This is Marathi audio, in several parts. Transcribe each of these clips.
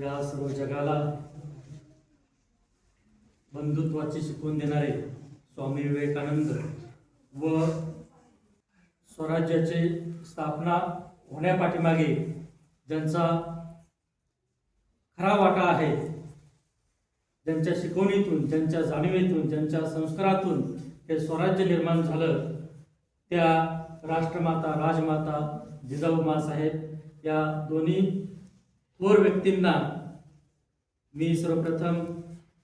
या सर्व जगाला बंधुत्वाची शिकवण देणारे स्वामी विवेकानंद व स्वराज्याची स्थापना होण्यापाठीमागे ज्यांचा खरा वाटा आहे, ज्यांच्या शिकवणीतून, ज्यांच्या जाणीवेतून, ज्यांच्या संस्कारातून हे स्वराज्य निर्माण झालं, त्या राष्ट्रमाता राजमाता जिजाऊ माँसाहेब या दोन्ही थोर व्यक्तींना मी सर्वप्रथम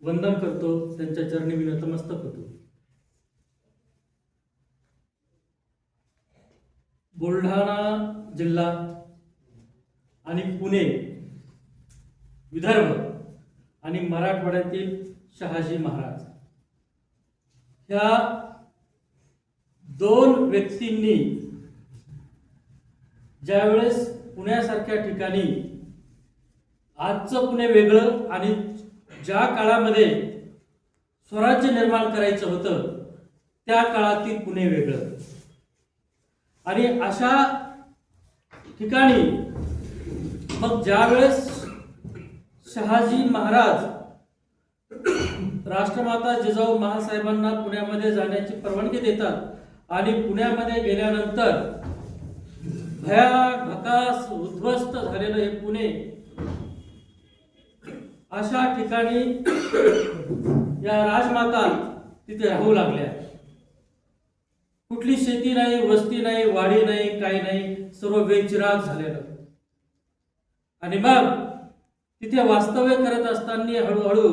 वंदन करतो, त्यांच्या चरणी मी नतमस्तक होतो. बुलढाणा जिल्हा आणि पुणे, विदर्भ आणि मराठवाड्यातील शहाजी महाराज ह्या दोन व्यक्तींनी ज्यावेळेस पुण्यासारख्या ठिकाणी, आजचं पुणे वेगळं आणि ज्या काळामध्ये स्वराज्य निर्माण करायचं होतं त्या काळातील पुणे वेगळं, आणि अशा ठिकाणी मग ज्यावेळेस शहाजी महाराज राष्ट्रमाता जिजाऊ माँसाहेबांना पुण्यामध्ये जाण्याची परवानगी देतात आणि पुण्यामध्ये गेल्यानंतर भयाभकास उद्ध्वस्त झालेलं हे पुणे, अशा ठिकाणी या राजमाता तिथे राहू लागल्या. कुठली शेती नाही, वस्ती नाही, वाडी नाही, काही नाही, सर्व बेचिराग झालेलं. आणि मग तिथे वास्तव्य करत असताना हळूहळू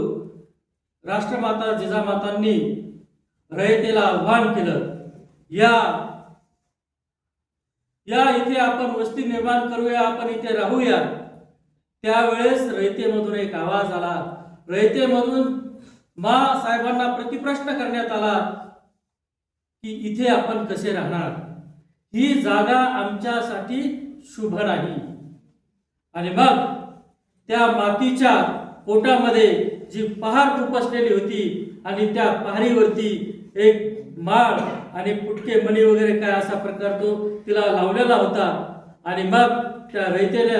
राष्ट्रमाता जिजामातांनी रयतेला आव्हान केलं, या इथे आपण वस्ती निर्माण करूया, आपण इथे राहूया. त्यावेळेस रयतेमधून एक आवाज आला. रयतेमधून माँसाहेबांना प्रतिप्रश्न करण्यात आला की इथे आपण कसे राहणार, ही जागा आमच्यासाठी शुभ नाही. आणि मग त्या मातीच्या पोटामध्ये जी पहार खुपसलेली होती आणि त्या पहारीवरती एक माळ आणि पुटके मणी वगैरे काय असा प्रकार तो तिला लावलेला होता. आणि मग त्या रयतेने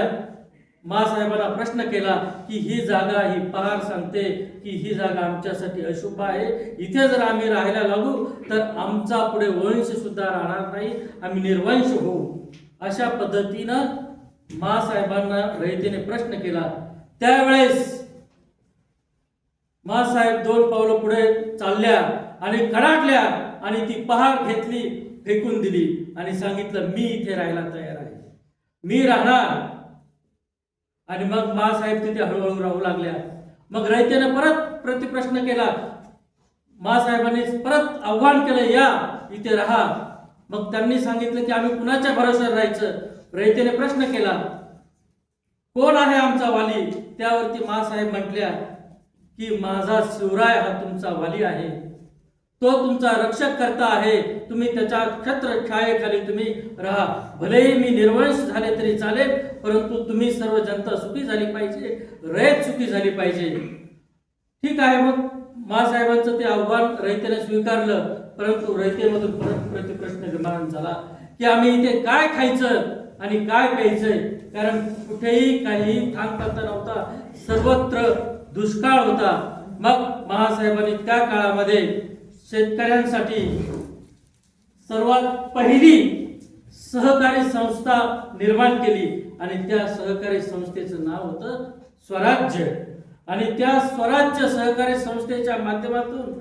माँसाहेबांना प्रश्न केला की ही जागा, ही पहार सांगते की ही जागा आमच्यासाठी अशुभ आहे, इथे जर आम्ही राहायला लागू तर आमचा पुढे वंश सुद्धा राहणार नाही, आम्ही निर्वंश होऊ. अशा पद्धतीनं माँसाहेबांना रयतेने प्रश्न केला. त्यावेळेस माँसाहेब 2 पावलं पुढे चालल्या आणि कडाकल्या आणि ती पहार घेतली, फेकून दिली आणि सांगितलं, मी इथे राहायला तयार आहे, मी राहणार. आणि मग माँसाहेब तिथे हळूहळू राहू लागल्या. मग रयतेने परत प्रतिप्रश्न केला. माँसाहेबांनी परत आव्हान केलं, या इथे राहा. मग त्यांनी सांगितलं की आम्ही कुणाच्या भरोश्यावर राहायचं. रयतेने प्रश्न केला, कोण आहे आमचा वाली. त्यावरती माँसाहेब म्हटल्या की माझा शिवराय हा तुमचा वाली आहे, तो तुमचा रक्षक करता आहे, तुम्ही त्याच्या छत्र छायेखाली तुम्ही राहा. भलेही मी निर्वंश झाले तरी चालेल, परंतु तुम्ही सर्व जनता सुखी झाली पाहिजे, रयत सुखी झाली पाहिजे. ठीक आहे. मग माँसाहेबांचं ते आव्हान रयतेने स्वीकारलं. परंतु रयतेमधून परत प्रतिप्रश्न निर्माण झाला की आम्ही इथे काय खायचं आणि काय प्यायचंय, कारण कुठेही काही थांगता नव्हता, सर्वत्र दुष्काळ होता. मग माँसाहेबांनी त्या काळामध्ये शेतकऱ्यांसाठी सर्वात पहिली सहकारी संस्था निर्माण केली आणि त्या सहकारी संस्थेचं नाव होतं स्वराज्य. आणि त्या स्वराज्य सहकारी संस्थेच्या माध्यमातून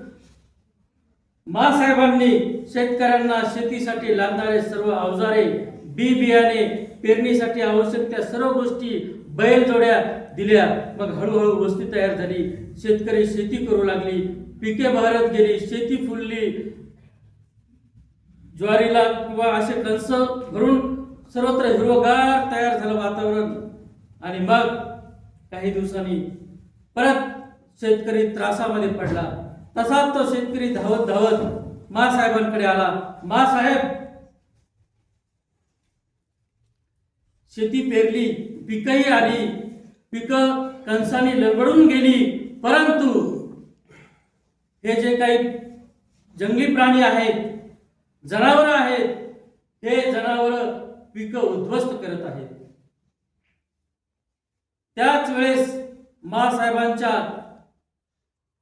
माँसाहेबांनी शेतकऱ्यांना शेतीसाठी लागणारे सर्व अवजारे, बी बियाणे, पेरणीसाठी आवश्यक त्या सर्व गोष्टी, बैलजोड्या दिल्या. मग हळूहळू वस्ती तयार झाली, शेतकरी शेती करू लागली, पिके बहरत गेली, शेती फुलली, ज्वारीला किंवा असे कणस भरून सर्वत्र हिरवगार तयार झालं वातावरण. आणि मग काही दिवसांनी परत शेतकरी त्रासामध्ये पडला. तसाच तो शेतकरी धावत धावत माँसाहेबांकडे आला. माँसाहेब, शेती पेरली, पिकही आली, पिकं कणसाने लरबडून गेली, परंतु हे जे काही जंगली प्राणी आहेत, जनावरं आहेत, हे जनावरं पिकं उद्ध्वस्त करत आहेत. त्याच वेळेस मासाहेबांच्या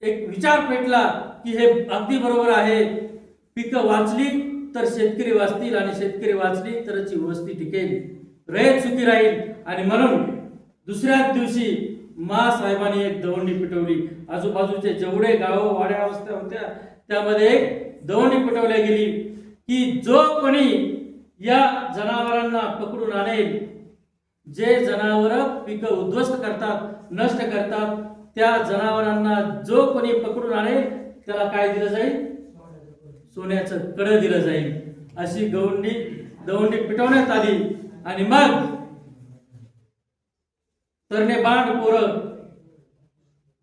एक विचार पेटला की हे अगदी बरोबर आहे, पिकं वाचली तर शेतकरी वाचतील आणि शेतकरी वाचली तरच ही वस्ती टिकेल, रयत सुखी राहील. आणि म्हणून दुसऱ्याच दिवशी मासाहेबांनी एक दवंडी पिटवली. आजूबाजूचे जेवढे गावं वाड्या वस्त्या होत्या त्यामध्ये एक दवंडी पिटवल्या गेली की जो कोणी या जनावरांना पकडून आणेल, जे जनावर पिकं उद्ध्वस्त करतात, नष्ट करतात, त्या जनावरांना जो कोणी पकडून आणेल त्याला काय दिलं जाईल? सोन्याचं कड दिलं जाईल. अशी दवंडी पिटवण्यात आली. आणि मग तरणे बांड पोरं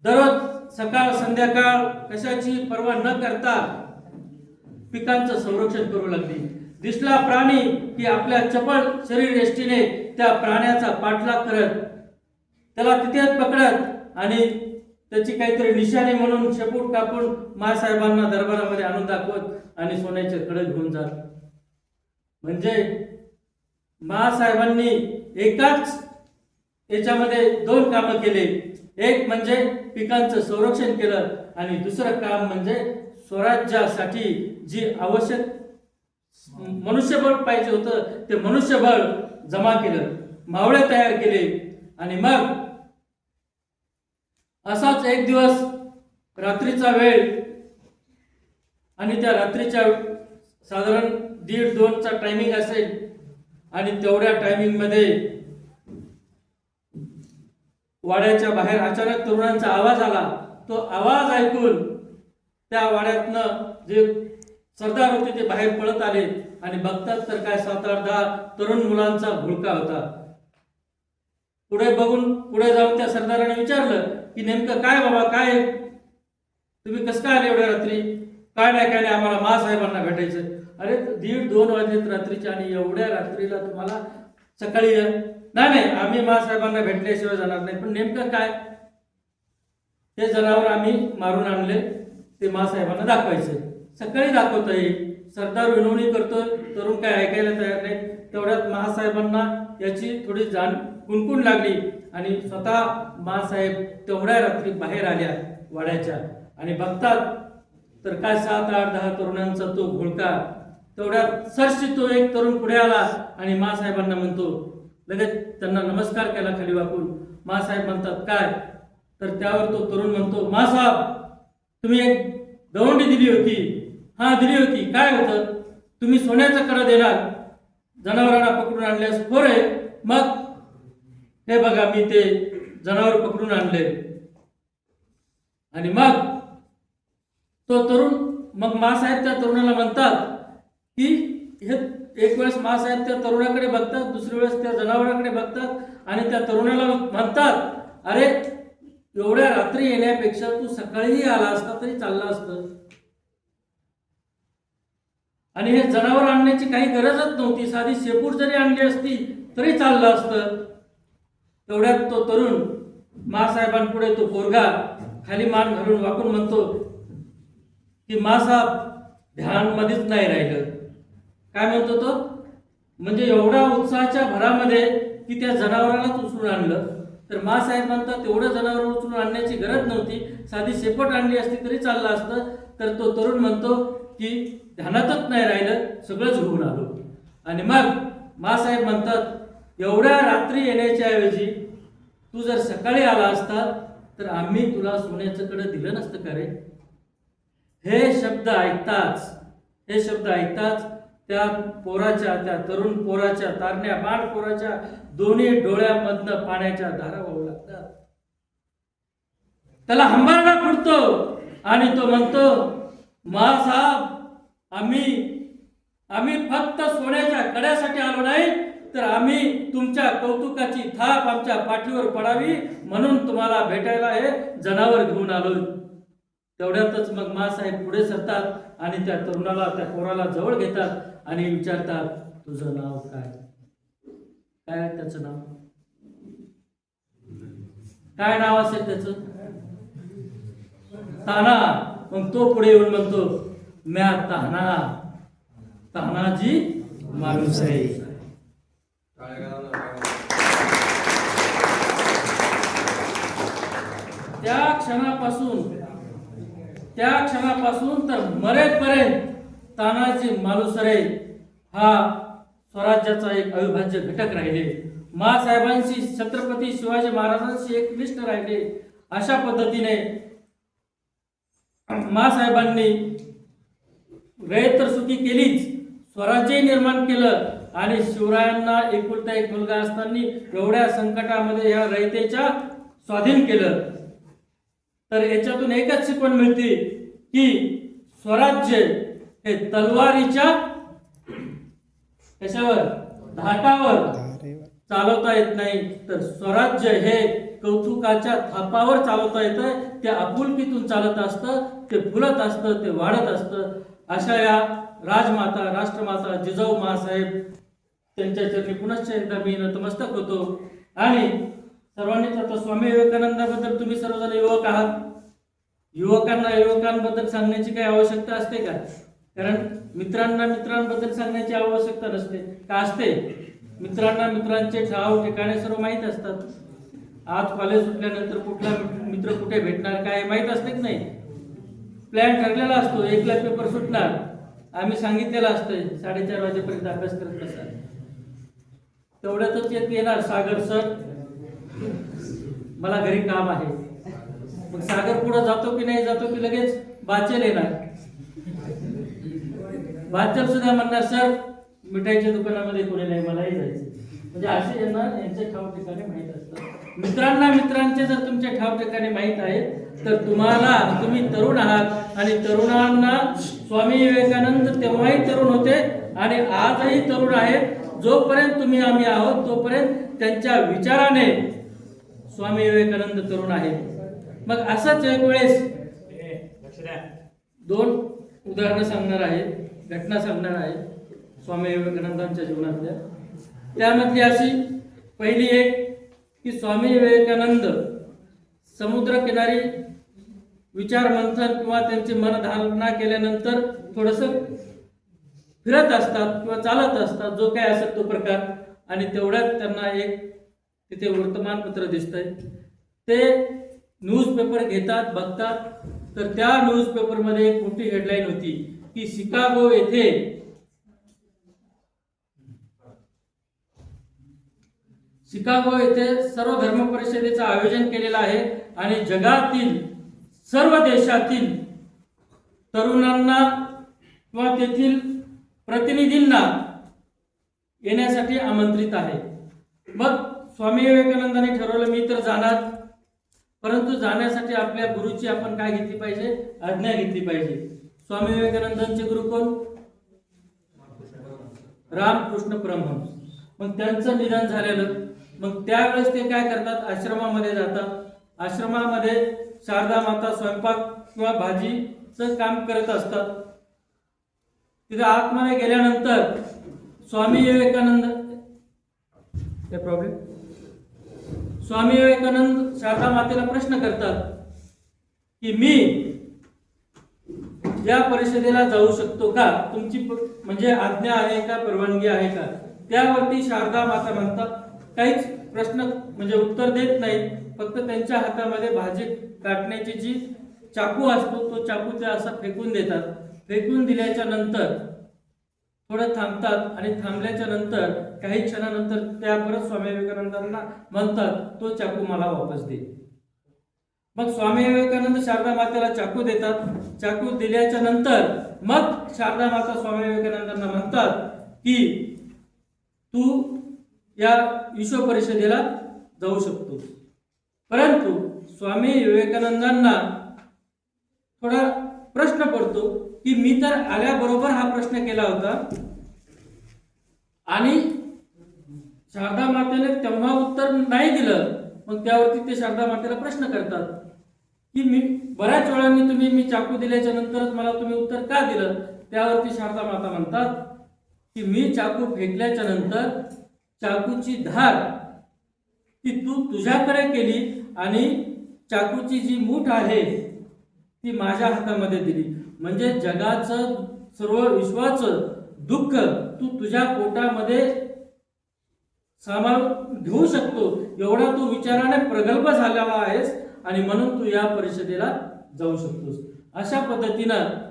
दररोज सकाळ संध्याकाळ कशाची पर्वा न करता पिकांचं संरक्षण करू लागली. दिसला प्राणी की आपल्या चपळ शरीर यष्टीने त्या प्राण्याचा पाठलाग करत, त्याला तिथेच पकडत आणि त्याची काहीतरी निशाणी म्हणून शेपूट कापून मासाहेबांना दरबारामध्ये आणून दाखवत आणि सोन्याचे कडे घेऊन जात. म्हणजे मासाहेबांनी एकाच याच्यामध्ये दोन कामं केले. एक म्हणजे पिकांचं संरक्षण केलं आणि दुसरं काम म्हणजे स्वराज्यासाठी जी आवश्यक मनुष्यबळ पाहिजे होतं ते मनुष्यबळ जमा केलं, मावळे तयार केले. आणि मग असाच एक दिवस रात्रीचा वेळ आणि त्या रात्रीच्या साधारण 1:30-2चा टायमिंग असेल आणि तेवढ्या टायमिंग मध्ये वाड्याच्या बाहेर अचानक तरुणांचा आवाज आला. तो आवाज ऐकून त्या वाड्यातनं जे सरदार होते ते बाहेर पळत आले आणि बघतात तर काय 7-8-10 तरुण मुलांचा घोळका होता. पुढे जाऊन त्या सरदाराने विचारलं की नेमकं काय बाबा, काय तुम्ही कसं काय आले एवढ्या रात्री? काय नाही आम्हाला मासाहेबांना भेटायचं. अरे 1:30-2 वाजलेत रात्रीच्या आणि एवढ्या रात्रीला तुम्हाला सकाळी? नाही आम्ही मासाहेबांना भेटल्याशिवाय जाणार नाही. पण नेमकं काय? ते जनावर आम्ही मारून आणले, ते मासाहेबांना दाखवायचे. सकाळी दाखवता येईल. सरदार विनवणी करतोय, तरुण काय ऐकायला तयार नाही. तेवढ्यात मासाहेबांना याची थोडी कुणकुण लागली आणि स्वतः मासाहेब तेवढ्या रात्री बाहेर आल्या वाड्याच्या आणि बघतात तर काय 7-8-10 तरुणांचा तो घोळका. तेवढ्यात सरशी तो एक तरुण पुढे आला आणि मासाहेबांना म्हणतो, लगेच त्यांना नमस्कार केला खाली वाकून. मासाहेब म्हणतात काय? तर त्यावर तो तरुण म्हणतो, मासाहेब तुम्ही एक दवंडी दिली होती. हा दिली होती. काय होतं? तुम्ही सोन्याचं कडं देणार जनावरांना पकडून आणल्यास. हो रे, मग हे बघा मी ते जनावर पकडून आणले. आणि मग तो तरुण, मग मासाहेब त्या तरुणाला म्हणतात की हे एक वेळेस मासाहेब त्या तरुणाकडे बघतात, दुसरी वेळेस त्या जनावराकडे बघतात आणि त्या तरुणाला म्हणतात, अरे एवढ्या रात्री येण्यापेक्षा तू सकाळीही आला असता तरी चालला असतं आणि हे जनावर आणण्याची काही गरजच नव्हती. साधी शेपूट जरी आणली असती तरी चाललं असतं. तेवढ्यात तो तरुण मासाहेबांपुढे तो पोरगा खाली मान घालून वाकून म्हणतो की मासाहेब ध्यान मध्येच नाही राहिलं. काय म्हणतो तो? म्हणजे एवढ्या उत्साहाच्या भरामध्ये की त्या जनावरालाच उचलून आणलं. तर मासाहेब म्हणतात तेवढं जनावर उचलून आणण्याची गरज नव्हती, साधी शेपूट आणली असती तरी चाललं असतं. तर तो तरुण म्हणतो की ध्यानातच नाही राहिलं, सगळंच घेऊन आलो. आणि मग मासाहेब म्हणतात एवढ्या रात्री येण्याच्या ऐवजी तू जर सकाळी आला असता तर आम्ही तुला सोन्याचं कडं दिलं नसतं का रे? हे शब्द ऐकताच त्या पोराच्या, त्या तरुण पोराच्या, तारण्या बाळ पोराच्या दोन्ही डोळ्यामधनं पाण्याच्या धारा वाहू लागतात. त्याला हंबरडा फुटतो आणि तो म्हणतो, मासाहेब आम्ही फक्त सोन्याच्या कड्यासाठी आलो नाही, तर आम्ही तुमच्या कौतुकाची थाप आमच्या पाठीवर पडावी म्हणून तुम्हाला भेटायला हे जनावर घेऊन आलो. तेवढ्यातच मग मासाहेब पुढे सरतात आणि त्या तरुणाला, त्या पोराला जवळ घेतात आणि विचारतात, तुझं नाव काय? काय त्याचं नाव? काय नाव असेल त्याचं? ताना. मग तो पुढे येऊन म्हणतो, म्या तानाजी माणूस आहे. क्षणापासून तर मरेपर्यंत तानाजी मालुसरे हा स्वराज्याचा एक अविभाज्य घटक राहिले. मासाहेबांशी, छत्रपती शिवाजी महाराजांशी एकनिष्ठ राहिले. अशा पद्धतीने मासाहेबांनी रयत तर सुखी केलीच, स्वराज्य निर्माण केलं आणि शिवरायांना एकुलता एक मुलगा असताना एवढ्या संकटामध्ये या रयतेच्या स्वाधीन केलं. तर याच्यातून एकच शिकवण मिळते की स्वराज्य हे तलवारीच्या कशावर, धाकावर चालवता येत नाही, तर स्वराज्य हे कौतुकाच्या थापावर चालवता येतं. ते आपुलकीतून चालत असतं, ते फुलत असतं, ते वाढत असतं. अशा या राजमाता, राष्ट्रमाता जिजाऊ मासाहेब त्यांच्या चरणी पुनश्च एकदा मी नतमस्तक होतो. आणि सर्वांनीच आता स्वामी विवेकानंदाबद्दल तुम्ही सर्वजण युवक आहात, युवकांबद्दल सांगण्याची काही आवश्यकता असते का? कारण मित्रांबद्दल सांगण्याची आवश्यकता नसते का? असते. मित्रांना मित्रांचे ठाव ठिकाणे सर्व माहीत असतात. आज कॉलेज सुटल्यानंतर कुठला मित्र कुठे भेटणार काय माहीत असते की नाही? प्लॅन ठरलेला असतो, 1ला पेपर सुटणार, आम्ही सांगितलेलं असतं 4:30 वाजेपर्यंत अभ्यास करत बसा. तेवढ्यातच येणार सागर सर, मला घरी काम आहे. मग सागर पुढे जातो की नाही जातो की लगेच बाचेल येणार. बाचेल सुद्धा म्हणणार सर मिठाईच्या दुकानामध्ये कोणी नाही, मलाही जायचं. म्हणजे असे येणार, यांचे ठाव ठिकाणी माहीत असतात. मित्रांचे जर तुमचे ठाव ठिकाणी माहीत आहे तर तुम्ही तरुण आहात आणि तरुणांना स्वामी विवेकानंद तेव्हाही तरुण होते आणि आजही तरुण आहेत. जोपर्यंत आम्ही आहोत तोपर्यंत त्यांच्या विचाराने स्वामी विवेकानंद तरुण आहेत. मग असंच एक वेळेस 2 उदाहरणं सांगणार आहे, घटना सांगणार आहे स्वामी विवेकानंदांच्या जीवनातल्या. त्यामधली अशी पहिली एक की स्वामी विवेकानंद समुद्रकिनारी विचार मंथन किंवा त्यांची मनधारणा केल्यानंतर थोडंसं फिरत असतात किंवा चालत असतात, जो काय असेल तो प्रकार. आणि तेवढ्यात त्यांना एक तिथे वर्तमानपत्र दिसतंय. ते न्यूजपेपर घेतात, बघतात, तर त्या न्यूजपेपरमध्ये एक मोठी हेडलाईन होती की शिकागो येथे सर्व धर्म परिषदेचं आयोजन केलेलं आहे आणि जगातील सर्व देशातील तरुणांना किंवा तेथील प्रतिनिधींना येण्यासाठी आमंत्रित आहे. मग स्वामी विवेकानंदांनी ठरवलं मी तर जाणार, परंतु जाण्यासाठी आपल्या गुरुची आपण काय घेतली पाहिजे, आज्ञा घेतली पाहिजे. स्वामी विवेकानंदांचे गुरु कोण? रामकृष्ण परमहंस. मग त्यांचं निधन झालेलं. मग त्यावेळेस ते काय करतात, आश्रमामध्ये जातात. आश्रमामध्ये शारदा माता स्वयंपाक किंवा भाजीचं काम करत असतात. तिथे आतमध्ये गेल्यानंतर स्वामी विवेकानंद शारदा मातेला प्रश्न करतात की मी या परिषदेला जाऊ शकतो का, तुमची म्हणजे आज्ञा आहे का, परवानगी आहे का? त्यावरती शारदा माता म्हणतात, काहीच प्रश्न म्हणजे उत्तर देत नाही, फक्त त्यांच्या हातामध्ये भाजी काटण्याची जी चाकू असतो तो चाकू त्या असा फेकून देतात. फेकून दिल्याच्या नंतर थोडं थांबतात आणि थांबल्याच्या नंतर काही क्षणानंतर त्या परत स्वामी विवेकानंदांना म्हणतात तो चाकू मला वापस दे. मग स्वामी विवेकानंद शारदा मातेला चाकू देतात. चाकू दिल्याच्या नंतर मग शारदा माता स्वामी विवेकानंदांना म्हणतात की तू या विश्व परिषदेला जाऊ शकतो. परंतु स्वामी विवेकानंदांना थोडा प्रश्न पडतो की मी तर आल्याबरोबर हा प्रश्न केला होता आणि शारदा मातेने तेव्हा उत्तर नाही दिलं. मग त्यावरती ते शारदा मातेला प्रश्न करतात की मी बऱ्याच वेळांनी मी चाकू दिल्याच्या नंतरच मला तुम्ही उत्तर का दिलं? त्यावरती शारदा माता म्हणतात की मी चाकू फेकल्याच्या नंतर चाकूची धार ती तू तुझ्याकडे केली आणि चाकूची जी मूठ आहे ती माझ्या हातामध्ये दिली. म्हणजे जगाचं सर्व विश्वाचं दुःख तू तुझ्या पोटामध्ये सामावून घेऊ शकतो एवढा तू विचाराने प्रगल्भ झालेला आहेस आणि म्हणून तू या परिषदेला जाऊ शकतोस. अशा पद्धतीनं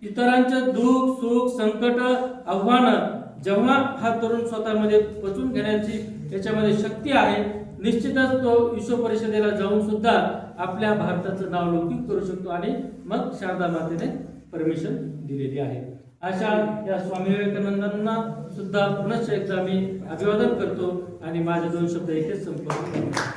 इतरांचं दुःख सुख संकट आव्हानं जेव्हा हा तरुण स्वतःमध्ये पचवून घेण्याची त्याच्यामध्ये शक्ती आहे, निश्चितच तो विश्व परिषदेला जाऊन सुद्धा आपल्या भारताचं नाव लौकिक करू शकतो आणि मग शारदा मातेने परमिशन दिलेली आहे. अशा या स्वामी विवेकानंदांना सुद्धा पुनश्च एकदा मी अभिवादन करतो आणि माझे 2 शब्द इथेच संपवतो.